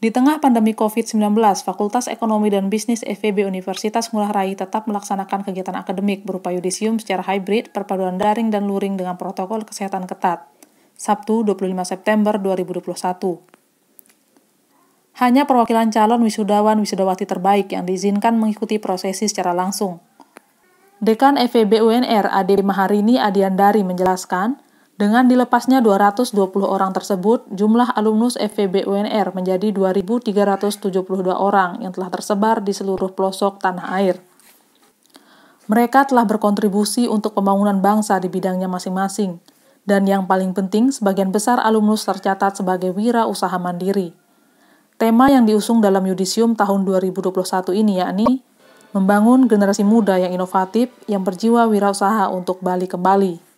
Di tengah pandemi COVID-19, Fakultas Ekonomi dan Bisnis FEB Universitas Ngurah Rai tetap melaksanakan kegiatan akademik berupa yudisium secara hybrid, perpaduan daring dan luring dengan protokol kesehatan ketat. Sabtu, 25 September 2021. Hanya perwakilan calon wisudawan-wisudawati terbaik yang diizinkan mengikuti prosesi secara langsung. Dekan FEB UNR Ade Maharini Adiandari menjelaskan, dengan dilepasnya 220 orang tersebut, jumlah alumnus FEB UNR menjadi 2.372 orang yang telah tersebar di seluruh pelosok tanah air. Mereka telah berkontribusi untuk pembangunan bangsa di bidangnya masing-masing, dan yang paling penting, sebagian besar alumnus tercatat sebagai wirausaha mandiri. Tema yang diusung dalam yudisium tahun 2021 ini yakni membangun generasi muda yang inovatif yang berjiwa wirausaha untuk Bali kembali.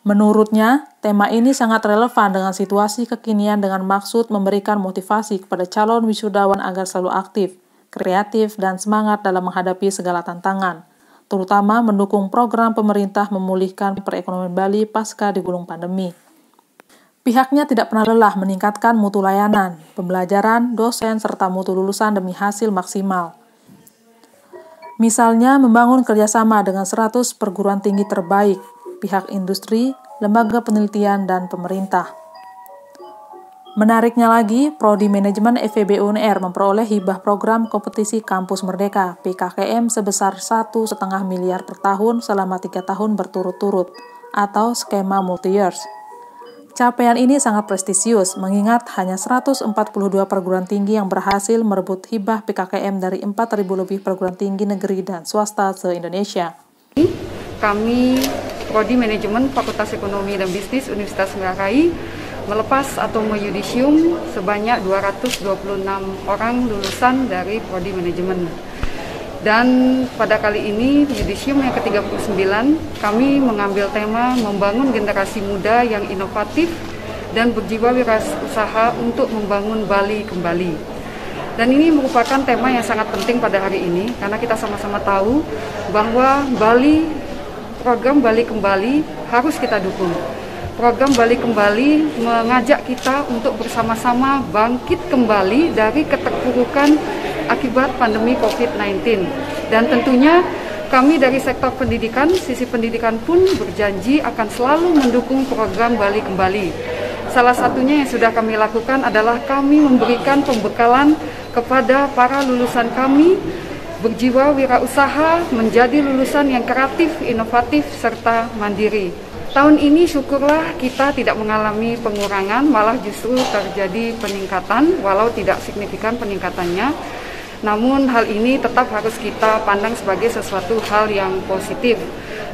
Menurutnya, tema ini sangat relevan dengan situasi kekinian dengan maksud memberikan motivasi kepada calon wisudawan agar selalu aktif, kreatif, dan semangat dalam menghadapi segala tantangan, terutama mendukung program pemerintah memulihkan perekonomian Bali pasca digulung pandemi. Pihaknya tidak pernah lelah meningkatkan mutu layanan, pembelajaran, dosen, serta mutu lulusan demi hasil maksimal. Misalnya, membangun kerjasama dengan 100 perguruan tinggi terbaik, pihak industri, lembaga penelitian, dan pemerintah. Menariknya lagi, Prodi Manajemen FEB UNR memperoleh hibah program kompetisi Kampus Merdeka (PKKM) sebesar 1,5 miliar per tahun selama 3 tahun berturut-turut, atau skema multi-years. Capaian ini sangat prestisius, mengingat hanya 142 perguruan tinggi yang berhasil merebut hibah PKKM dari 4.000 lebih perguruan tinggi negeri dan swasta se-Indonesia. Kami Prodi Manajemen Fakultas Ekonomi dan Bisnis Universitas Ngurah Rai melepas atau meyudisium sebanyak 226 orang lulusan dari Prodi Manajemen. Dan pada kali ini, yudisium yang ke-39, kami mengambil tema membangun generasi muda yang inovatif dan berjiwa wirausaha untuk membangun Bali kembali. Dan ini merupakan tema yang sangat penting pada hari ini, karena kita sama-sama tahu bahwa program Bali Kembali harus kita dukung. Program Bali Kembali mengajak kita untuk bersama-sama bangkit kembali dari keterpurukan akibat pandemi COVID-19. Dan tentunya kami dari sektor pendidikan, sisi pendidikan pun berjanji akan selalu mendukung program Bali Kembali. Salah satunya yang sudah kami lakukan adalah kami memberikan pembekalan kepada para lulusan kami berjiwa wirausaha menjadi lulusan yang kreatif, inovatif, serta mandiri. Tahun ini syukurlah kita tidak mengalami pengurangan, malah justru terjadi peningkatan, walau tidak signifikan peningkatannya. Namun hal ini tetap harus kita pandang sebagai sesuatu hal yang positif.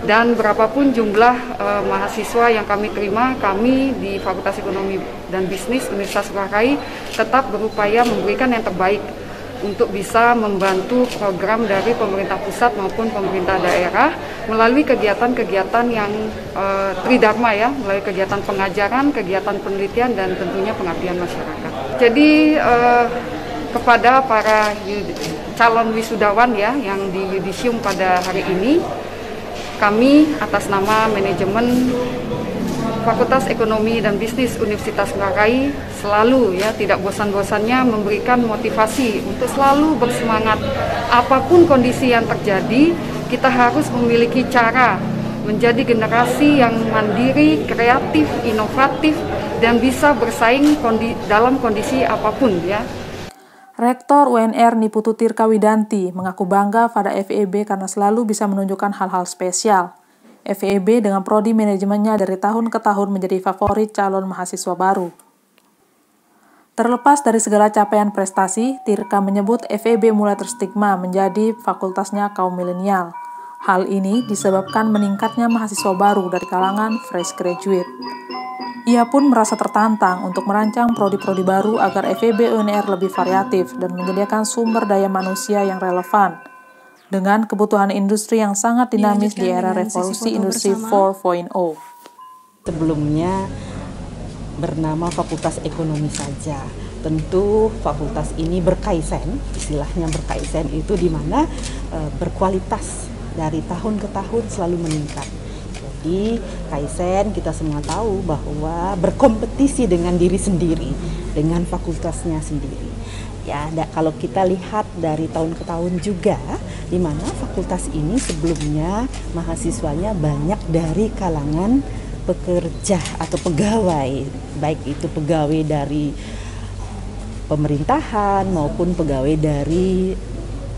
Dan berapapun jumlah mahasiswa yang kami terima, kami di Fakultas Ekonomi dan Bisnis Universitas Ngurah Rai tetap berupaya memberikan yang terbaik untuk bisa membantu program dari pemerintah pusat maupun pemerintah daerah melalui kegiatan-kegiatan yang tridharma ya, melalui kegiatan pengajaran, kegiatan penelitian, dan tentunya pengabdian masyarakat. Jadi kepada para calon wisudawan ya yang di yudisium pada hari ini, kami atas nama manajemen Fakultas Ekonomi dan Bisnis Universitas Ngurah Rai selalu ya tidak bosan-bosannya memberikan motivasi untuk selalu bersemangat. Apapun kondisi yang terjadi, kita harus memiliki cara menjadi generasi yang mandiri, kreatif, inovatif, dan bisa bersaing dalam kondisi apapun ya. Rektor UNR Niputu Tirka Widanti mengaku bangga pada FEB karena selalu bisa menunjukkan hal-hal spesial. FEB dengan prodi manajemennya dari tahun ke tahun menjadi favorit calon mahasiswa baru. Terlepas dari segala capaian prestasi, Tirka menyebut FEB mulai terstigma menjadi fakultasnya kaum milenial. Hal ini disebabkan meningkatnya mahasiswa baru dari kalangan fresh graduate. Ia pun merasa tertantang untuk merancang prodi-prodi baru agar FEB UNR lebih variatif dan menyediakan sumber daya manusia yang relevan dengan kebutuhan industri yang sangat dinamis di era revolusi industri 4.0. Sebelumnya bernama Fakultas Ekonomi saja. Tentu fakultas ini berkaizen, istilahnya berkaizen itu di mana berkualitas dari tahun ke tahun selalu meningkat. Jadi kaizen kita semua tahu bahwa berkompetisi dengan diri sendiri. dengan fakultasnya sendiri. Ya, kalau kita lihat dari tahun ke tahun juga, di mana fakultas ini sebelumnya mahasiswanya banyak dari kalangan pekerja atau pegawai, baik itu pegawai dari pemerintahan maupun pegawai dari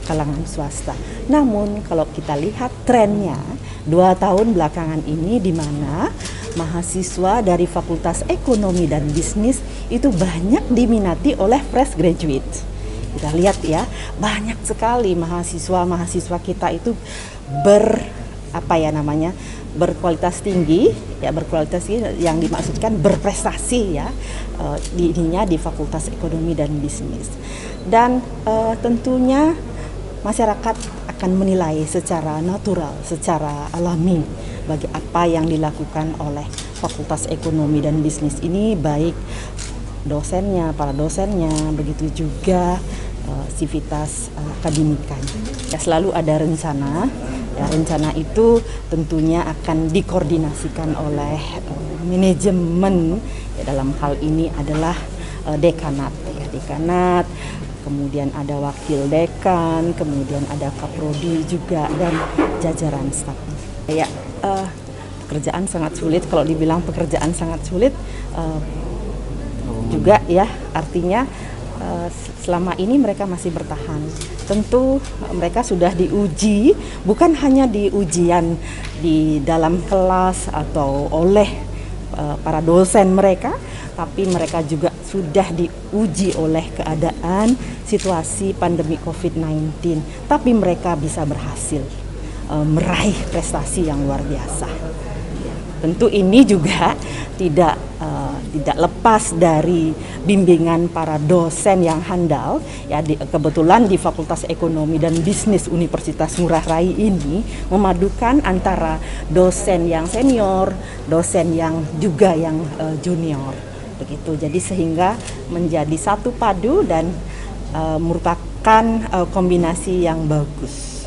kalangan swasta. Namun kalau kita lihat trennya 2 tahun belakangan ini, di mana mahasiswa dari Fakultas Ekonomi dan Bisnis itu banyak diminati oleh fresh graduate. Kita lihat ya, banyak sekali mahasiswa kita itu berkualitas tinggi, ya berkualitas yang dimaksudkan berprestasi ya, di Fakultas Ekonomi dan Bisnis. Dan tentunya masyarakat akan menilai secara natural, secara alami bagi apa yang dilakukan oleh Fakultas Ekonomi dan Bisnis ini, baik dosennya, para dosennya, begitu juga sivitas akademikan. Ya, selalu ada rencana. Ya, rencana itu tentunya akan dikoordinasikan oleh manajemen. Ya, dalam hal ini adalah dekanat, ya, dekanat. Kemudian ada wakil dekan, kemudian ada kaprodi juga, dan jajaran staf. Ya, pekerjaan sangat sulit. Kalau dibilang pekerjaan sangat sulit, juga ya, artinya selama ini mereka masih bertahan. Tentu mereka sudah diuji, bukan hanya di ujian di dalam kelas atau oleh para dosen mereka, tapi mereka juga sudah diuji oleh keadaan situasi pandemi COVID-19. Tapi mereka bisa berhasil meraih prestasi yang luar biasa. Tentu ini juga tidak lepas dari bimbingan para dosen yang handal. Ya, kebetulan di Fakultas Ekonomi dan Bisnis Universitas Ngurah Rai ini memadukan antara dosen yang senior, dosen yang juga yang junior. Begitu. Jadi sehingga menjadi satu padu dan merupakan kombinasi yang bagus.